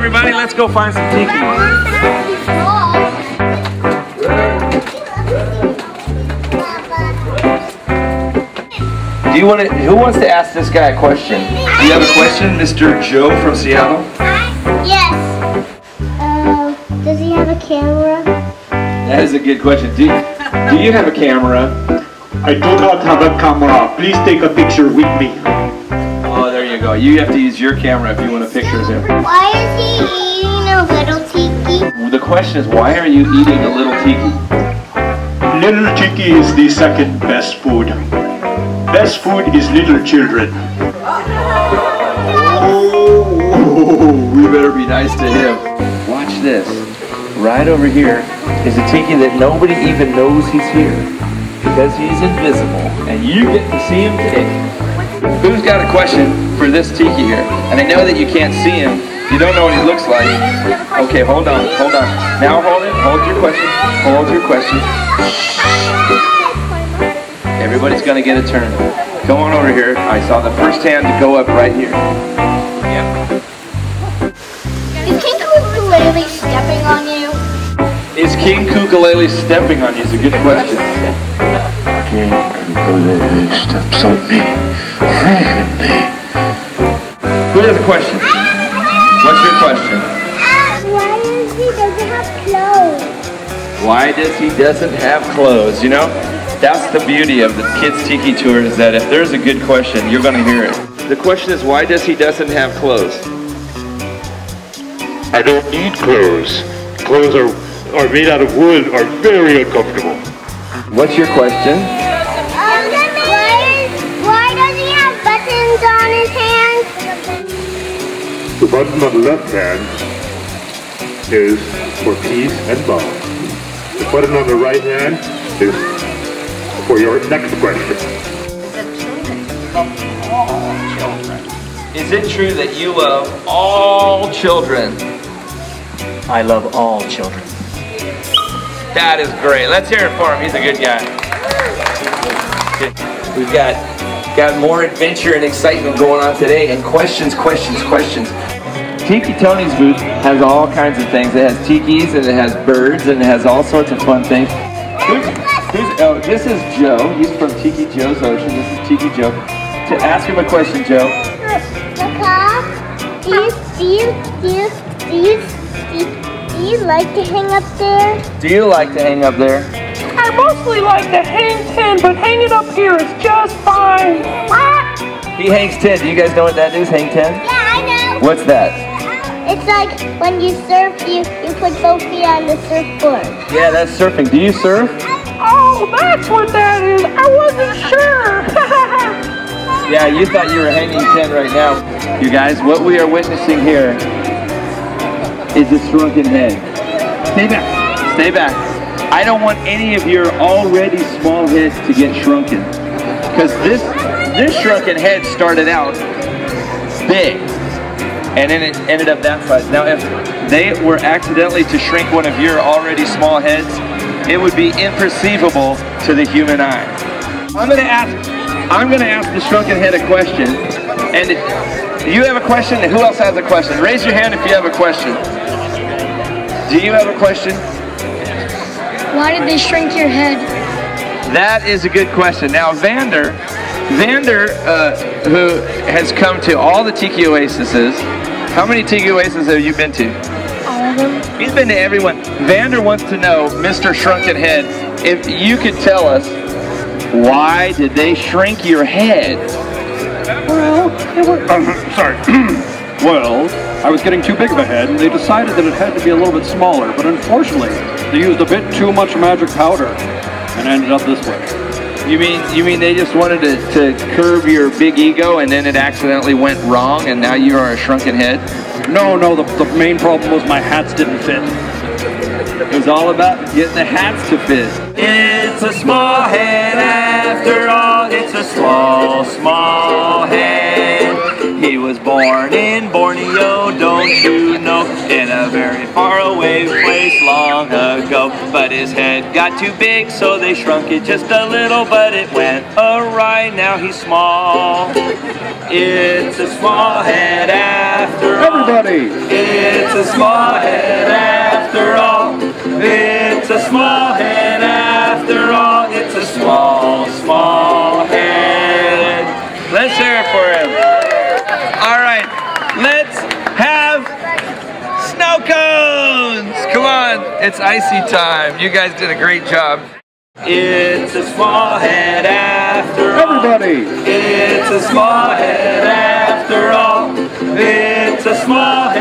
everybody, let's go find some tiki. Do you want to, who wants to ask this guy a question? Do you have a question, Mr. Joe from Seattle? Yes. Does he have a camera? That is a good question. Do you have a camera? I do not have a camera. Please take a picture with me. Oh, there you go. You have to use your camera if you want a picture of him. Why is he eating a little tiki? The question is, why are you eating a little tiki? Little tiki is the second best food. Best food is little children. Oh, we better be nice to him. Watch this. Right over here is a tiki that nobody even knows he's here because he's invisible, and you get to see him today. Who's got a question for this tiki here? And I know that you can't see him. You don't know what he looks like. Okay, hold on, hold on. Now hold it. Hold your question. Hold your question. Everybody's gonna get a turn. Come on over here. I saw the first hand to go up right here. Yep. Is King Kukulele stepping on you? Is King Kukulele stepping on you? Is a good question. King Kukulele steps on me. Who has a question? What's your question? Why does he doesn't have clothes? Why does he doesn't have clothes? You know, that's the beauty of the Kids Tiki Tour, is that if there's a good question, you're going to hear it. The question is, why does he doesn't have clothes? I don't need clothes. Clothes are made out of wood, are very uncomfortable. What's your question? Why does he have buttons on his hands? The button on the left hand is for peace and love. The button on the right hand is for your next question. Is it true that you love all children? I love all children. That is great. Let's hear it for him. He's a good guy. We've got more adventure and excitement going on today, and questions. Tiki Tony's booth has all kinds of things. It has tikis, and it has birds, and it has all sorts of fun things. Oh, this is Joe. He's from Tiki Joe's Ocean. This is Tiki Joe. To ask him a question, Joe. Do you like to hang up there? Do you like to hang up there? I mostly like to hang 10, but hanging up here is just fine. He hangs 10. Do you guys know what that is, hang 10? Yeah, I know. What's that? It's like when you surf, you put both feet on the surfboard. Yeah, that's surfing. Do you surf? Oh, that's what that is. I wasn't sure. Yeah, you thought you were hanging 10 right now. You guys, what we are witnessing here is a shrunken head. Stay back. Stay back. I don't want any of your already small heads to get shrunken. Because this shrunken head started out big. And then it ended up that size. Now, if they were accidentally to shrink one of your already small heads, it would be imperceivable to the human eye. I'm going to ask the shrunken head a question. And you have a question? Who else has a question? Raise your hand if you have a question. Do you have a question? Why did they shrink your head? That is a good question. Now, Vander, who has come to all the Tiki Oases. How many Tiki Oases have you been to? All of them. He's been to everyone. Vander wants to know, Mr. Shrunken Head, if you could tell us, why did they shrink your head? Well, well, I was getting too big of a head, and they decided that it had to be a little bit smaller, but unfortunately, they used a bit too much magic powder, and ended up this way. You mean they just wanted to curb your big ego, and then it accidentally went wrong, and now you are a shrunken head? No, the main problem was my hats didn't fit. It was all about getting the hats to fit. It's a small head after all, it's a small head. He was born in Borneo, don't you know, in a very far away place. waist long ago, but his head got too big, so they shrunk it just a little, but it went awry. Now he's small. It's a small head after all. Everybody! It's a small head after all. It's a small head after all. It's a small, small head. Let's hear it for him. All right, let's have snow cones. Come on, it's icy time. You guys did a great job. It's a small head after all. Everybody! It's a small head after all. It's a small head.